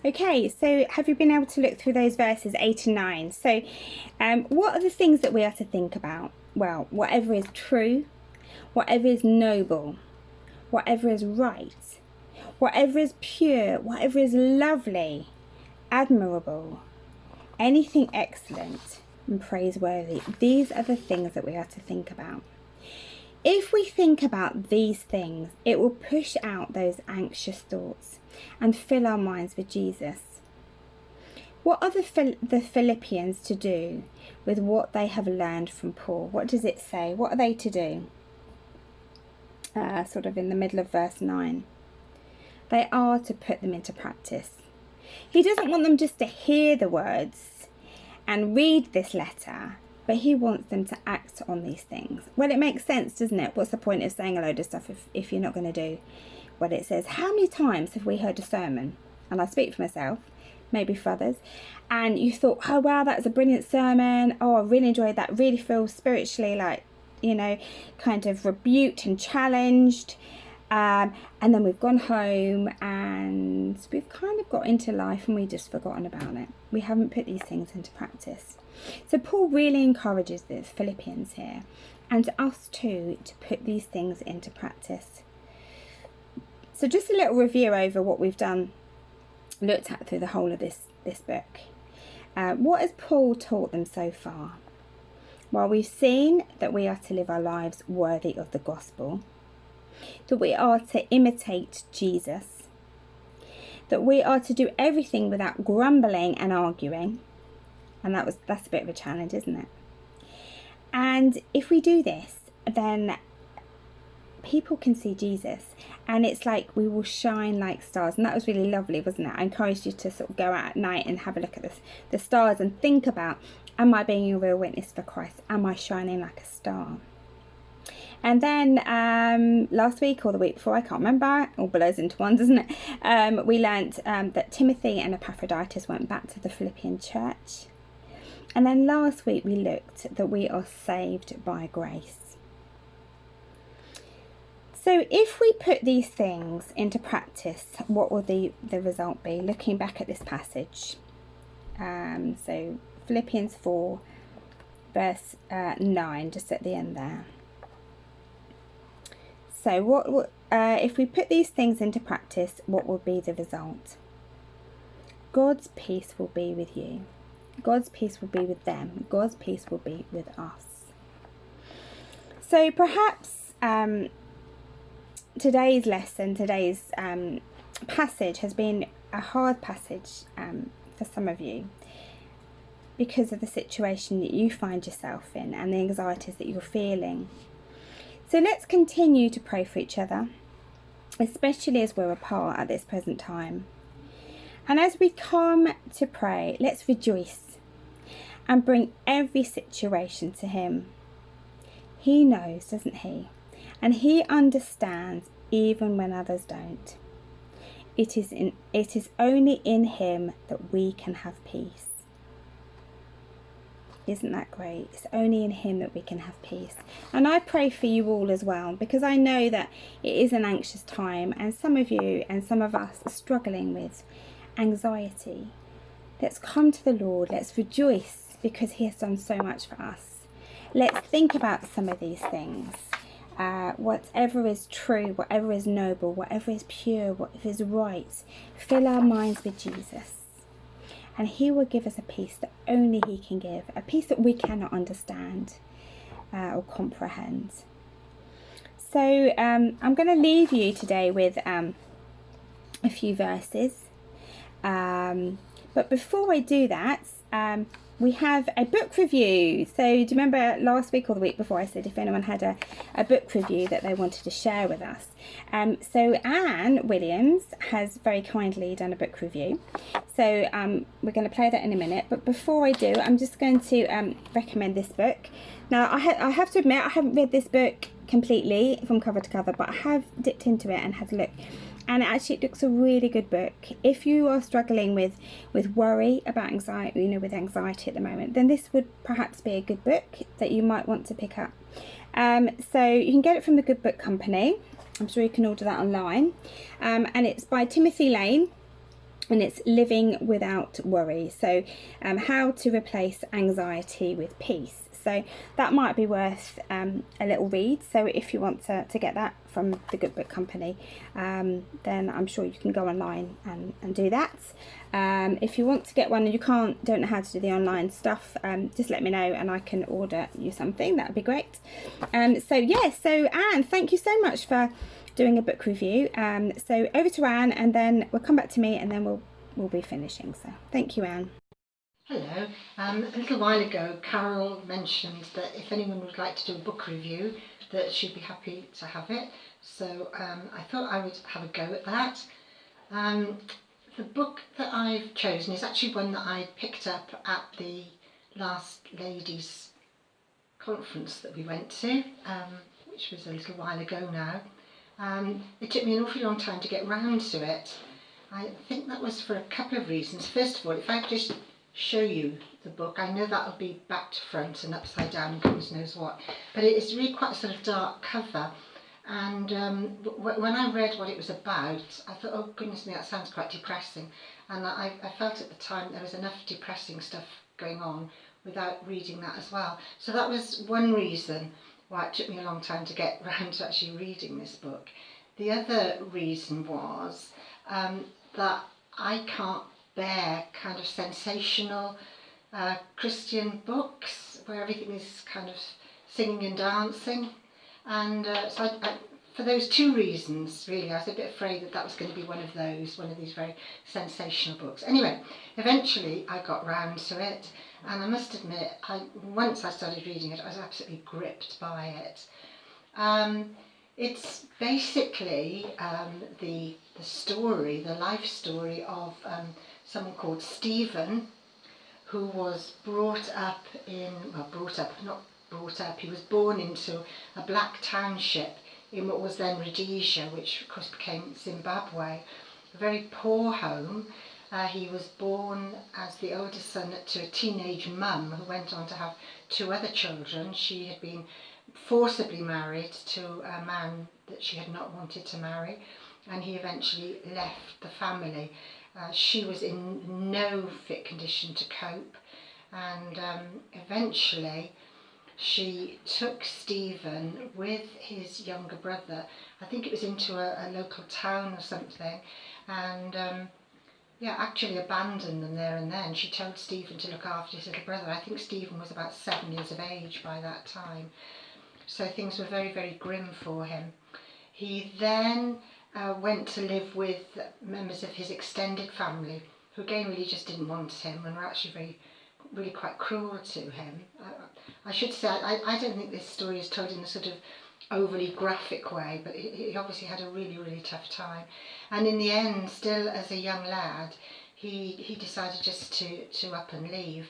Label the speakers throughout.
Speaker 1: Okay, so have you been able to look through those verses 8 and 9? So what are the things that we are to think about? Well, whatever is true, whatever is noble, whatever is right, whatever is pure, whatever is lovely, admirable, anything excellent and praiseworthy. These are the things that we are to think about. If we think about these things, it will push out those anxious thoughts and fill our minds with Jesus. What are the Philippians to do with what they have learned from Paul? What does it say? What are they to do? Sort of in the middle of verse 9. They are to put them into practice. He doesn't want them just to hear the words and read this letter, but he wants them to act on these things. Well, it makes sense, doesn't it? What's the point of saying a load of stuff if you're not going to do what it says? How many times have we heard a sermon, and I speak for myself, maybe for others, and you thought, oh wow, that was a brilliant sermon, oh I really enjoyed that, really feel spiritually like, kind of rebuked and challenged, and then we've gone home and we've kind of got into life and we've just forgotten about it. We haven't put these things into practice. So Paul really encourages the Philippians here, and us too, to put these things into practice. So just a little review over what we've looked at through the whole of this book. What has Paul taught them so far? Well, we've seen that we are to live our lives worthy of the gospel, that we are to imitate Jesus, that we are to do everything without grumbling and arguing, and that's a bit of a challenge, isn't it? And if we do this, then people can see Jesus, and it's like we will shine like stars. And that was really lovely, wasn't it? I encouraged you to sort of go out at night and have a look at the stars and think about, am I being a real witness for Christ? Am I shining like a star? And then last week or the week before, I can't remember, all blurs into one, doesn't it? We learnt that Timothy and Epaphroditus went back to the Philippian church. And then last week we looked that we are saved by grace. So if we put these things into practice, what will the result be? Looking back at this passage. So Philippians 4 verse 9, just at the end there. So what if we put these things into practice, what will be the result? God's peace will be with you. God's peace will be with them. God's peace will be with us. So perhaps today's lesson, today's passage has been a hard passage for some of you because of the situation that you find yourself in and the anxieties that you're feeling. So let's continue to pray for each other, especially as we're apart at this present time. And as we come to pray, let's rejoice and bring every situation to him. He knows, doesn't he? And he understands even when others don't. It is only in him that we can have peace. Isn't that great? It's only in him that we can have peace. And I pray for you all as well, because I know that it is an anxious time, and some of you and some of us are struggling with anxiety. Let's come to the Lord. Let's rejoice because he has done so much for us. Let's think about some of these things. Whatever is true, whatever is noble, whatever is pure, whatever is right, fill our minds with Jesus. And he will give us a peace that only he can give, a peace that we cannot understand or comprehend. So I'm going to leave you today with a few verses. But before I do that, we have a book review. So do you remember last week or the week before I said if anyone had a book review that they wanted to share with us? So Anne Williams has very kindly done a book review. So we're going to play that in a minute. But before I do, I'm just going to recommend this book. Now, I have to admit, I haven't read this book completely from cover to cover, but I have dipped into it and had a look. And actually it looks a really good book. If you are struggling with worry about anxiety, with anxiety at the moment, then this would perhaps be a good book that you might want to pick up. So you can get it from the Good Book Company. I'm sure you can order that online. And it's by Timothy Lane. and it's living without worry. So how to replace anxiety with peace. So that might be worth a little read. So if you want to get that from the Good Book Company, then I'm sure you can go online and do that. If you want to get one and you don't know how to do the online stuff, just let me know and I can order you something. That would be great. So Anne, thank you so much for doing a book review. So over to Anne, and then we'll come back to me, and then we'll be finishing. So thank you, Anne.
Speaker 2: Hello. A little while ago, Carol mentioned that if anyone would like to do a book review, that she'd be happy to have it. So I thought I would have a go at that. The book that I've chosen is actually one that I picked up at the last ladies' conference that we went to, which was a little while ago now. It took me an awfully long time to get round to it. I think that was for a couple of reasons. First of all, if I could just show you the book, I know that'll be back to front and upside down and goodness knows what, but it is really quite a sort of dark cover, and when I read what it was about, I thought, oh goodness me, that sounds quite depressing, and I felt at the time there was enough depressing stuff going on without reading that as well. So that was one reason why it took me a long time to get round to actually reading this book. The other reason was that I can't bear kind of sensational Christian books where everything is kind of singing and dancing, and so for those two reasons really I was a bit afraid that that was going to be one of these very sensational books. Anyway, eventually I got round to it, and I must admit, once I started reading it I was absolutely gripped by it. It's basically the story, the life story of someone called Stephen, who was he was born into a black township in what was then Rhodesia, which of course became Zimbabwe, a very poor home. He was born as the oldest son to a teenage mum who went on to have two other children. She had been forcibly married to a man that she had not wanted to marry, and he eventually left the family. She was in no fit condition to cope, and eventually she took Stephen with his younger brother, I think it was into a local town or something, and actually abandoned them there and then. She told Stephen to look after his little brother. I think Stephen was about 7 years of age by that time. So things were very, very grim for him. He then went to live with members of his extended family, who again really just didn't want him and were actually really quite cruel to him. I should say, I don't think this story is told in a sort of overly graphic way, but he obviously had a really, really tough time. And in the end, still as a young lad, he decided just to up and leave,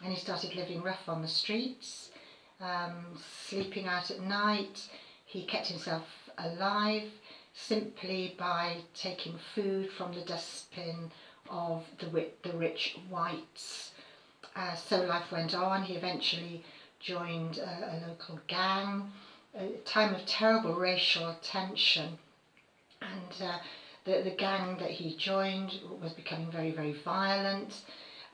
Speaker 2: and he started living rough on the streets, sleeping out at night. He kept himself alive simply by taking food from the dustbin of the rich whites. So life went on. He eventually joined a local gang, a time of terrible racial tension, and the gang that he joined was becoming very, very violent,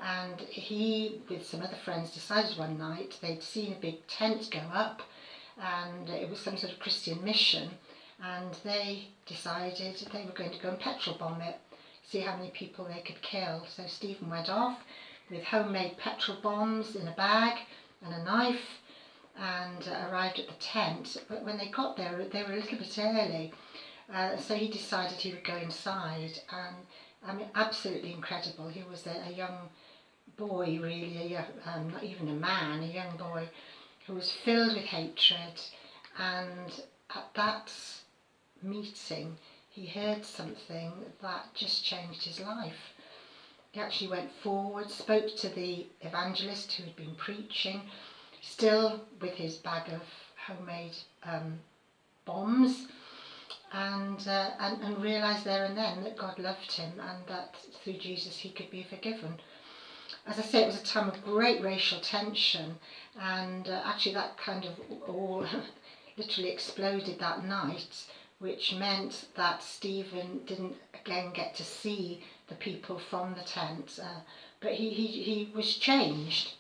Speaker 2: and he, with some other friends, decided one night they'd seen a big tent go up, and it was some sort of Christian mission, and they decided they were going to go and petrol bomb it, see how many people they could kill. So Stephen went off with homemade petrol bombs in a bag and a knife, and arrived at the tent. But when they got there, they were a little bit early, so he decided he would go inside. And I mean, absolutely incredible. He was a young boy, really, not even a man, a young boy who was filled with hatred. And at that meeting, he heard something that just changed his life. He actually went forward, spoke to the evangelist who had been preaching, still with his bag of homemade bombs, and realised there and then that God loved him and that through Jesus he could be forgiven. As I say, it was a time of great racial tension, and actually that kind of all literally exploded that night which meant that Stephen didn't again get to see the people from the tent, but he was changed.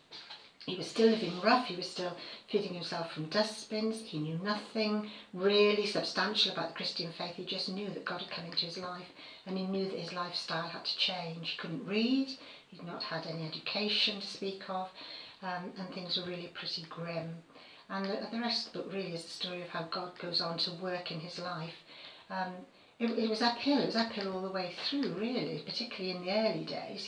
Speaker 2: He was still living rough, he was still feeding himself from dustbins, he knew nothing really substantial about the Christian faith, he just knew that God had come into his life, and he knew that his lifestyle had to change. He couldn't read, he'd not had any education to speak of, and things were really pretty grim. And the rest of the book really is the story of how God goes on to work in his life. It was uphill all the way through, really, particularly in the early days.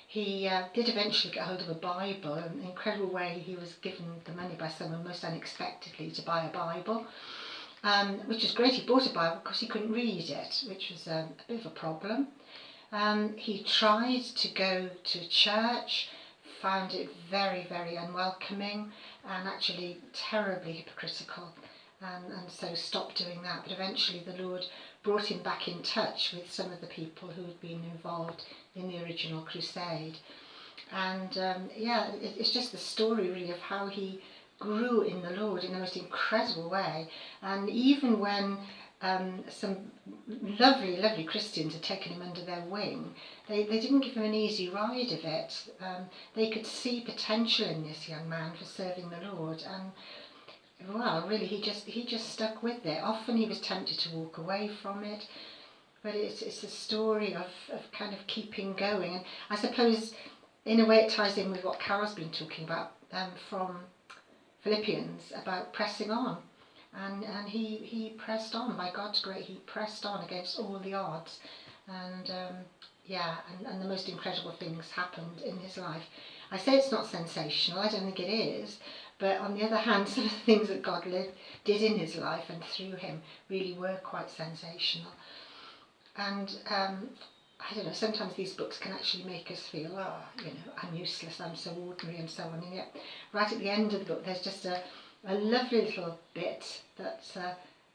Speaker 2: He did eventually get hold of a Bible, and in an incredible way he was given the money by someone most unexpectedly to buy a Bible, which was great. He bought a Bible because he couldn't read it, which was a bit of a problem. He tried to go to church, found it very, very unwelcoming and actually terribly hypocritical, and so stopped doing that. But eventually the Lord brought him back in touch with some of the people who had been involved in the original crusade. And it's just the story really of how he grew in the Lord in the most incredible way. And even when some lovely, lovely Christians had taken him under their wing, they didn't give him an easy ride of it. They could see potential in this young man for serving the Lord, and well, really, he just stuck with it. Often he was tempted to walk away from it, but it's a story of kind of keeping going. And I suppose, in a way, it ties in with what Carol's been talking about from Philippians, about pressing on. And he pressed on, by God's grace, he pressed on against all the odds. And and the most incredible things happened in his life. I say it's not sensational, I don't think it is, but on the other hand, some of the things that God did in his life and through him really were quite sensational. And I don't know, sometimes these books can actually make us feel, I'm useless, I'm so ordinary and so on. And yet, right at the end of the book, there's just a lovely little bit that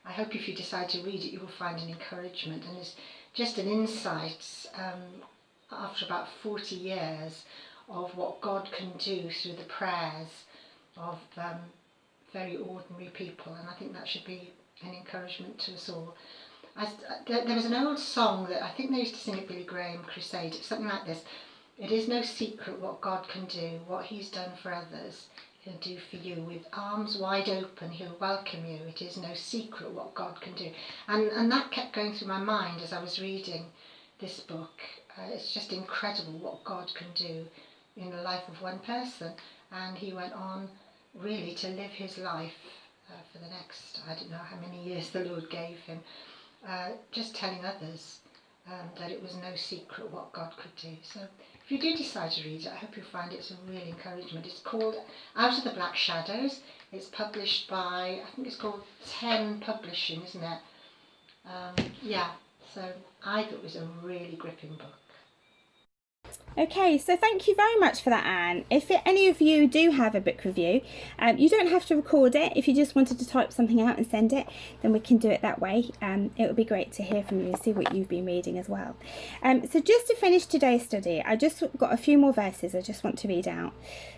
Speaker 2: I hope if you decide to read it, you will find an encouragement. And it's just an insight after about 40 years of what God can do through the prayers of very ordinary people, and I think that should be an encouragement to us all. There was an old song that I think they used to sing at Billy Graham Crusade. It's something like this: "It is no secret what God can do, what he's done for others, he'll do for you. With arms wide open, he'll welcome you. It is no secret what God can do." And that kept going through my mind as I was reading this book. It's just incredible what God can do in the life of one person. And he went on really to live his life for the next, I don't know how many years the Lord gave him, just telling others that it was no secret what God could do. So if you do decide to read it, I hope you'll find it's a real encouragement. It's called Out of the Black Shadows. It's published by, I think it's called 10 Publishing, isn't it? So I thought it was a really gripping book.
Speaker 1: Okay, so thank you very much for that, Anne. If any of you do have a book review, you don't have to record it. If you just wanted to type something out and send it, then we can do it that way. It would be great to hear from you and see what you've been reading as well. So just to finish today's study, I just got a few more verses I just want to read out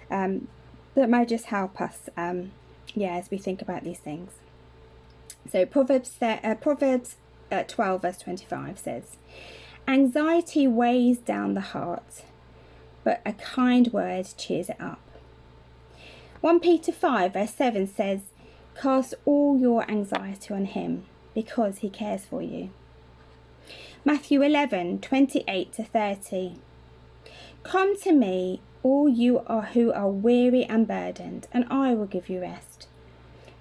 Speaker 1: that might just help us, as we think about these things. So Proverbs 12 verse 25 says, "Anxiety weighs down the heart, but a kind word cheers it up." 1 Peter 5 verse 7 says, "Cast all your anxiety on him, because he cares for you." Matthew 11:28-30, "Come to me, all you who are weary and burdened, and I will give you rest.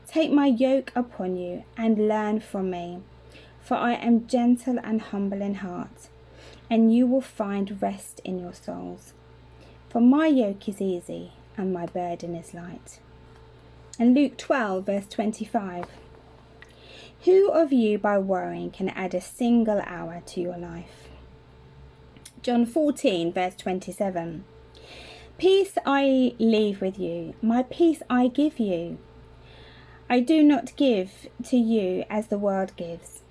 Speaker 1: Take my yoke upon you and learn from me, for I am gentle and humble in heart, and you will find rest in your souls. For my yoke is easy and my burden is light." And Luke 12 verse 25, "Who of you by worrying can add a single hour to your life?" John 14 verse 27, "Peace I leave with you, my peace I give you. I do not give to you as the world gives.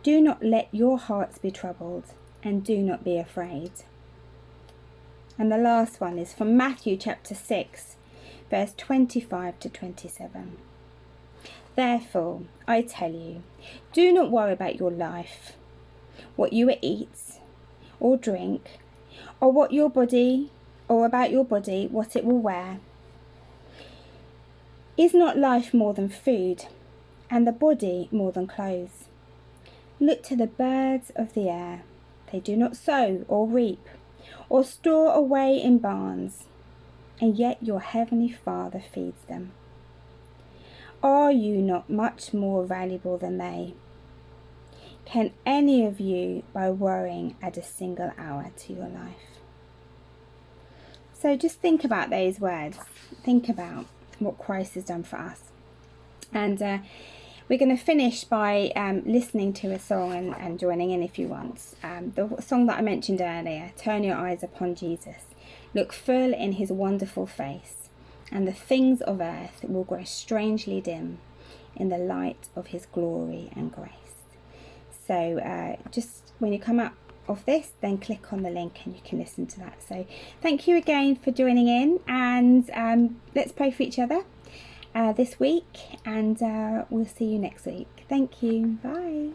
Speaker 1: Do not let your hearts be troubled, and do not be afraid." And the last one is from Matthew chapter 6, verse 25-27. Therefore, I tell you, do not worry about your life, what you will eat or drink, or about your body, what it will wear. Is not life more than food, and the body more than clothes? Look to the birds of the air. They do not sow or reap or store away in barns, and yet your heavenly Father feeds them. Are you not much more valuable than they? Can any of you, by worrying, add a single hour to your life? So just think about those words. Think about what Christ has done for us. And we're going to finish by listening to a song and joining in if you want. The song that I mentioned earlier, Turn Your Eyes Upon Jesus. Look full in his wonderful face, and the things of earth will grow strangely dim in the light of his glory and grace. So just when you come out of this, then click on the link and you can listen to that. So thank you again for joining in, and let's pray for each other this week, and we'll see you next week. Thank you. Bye.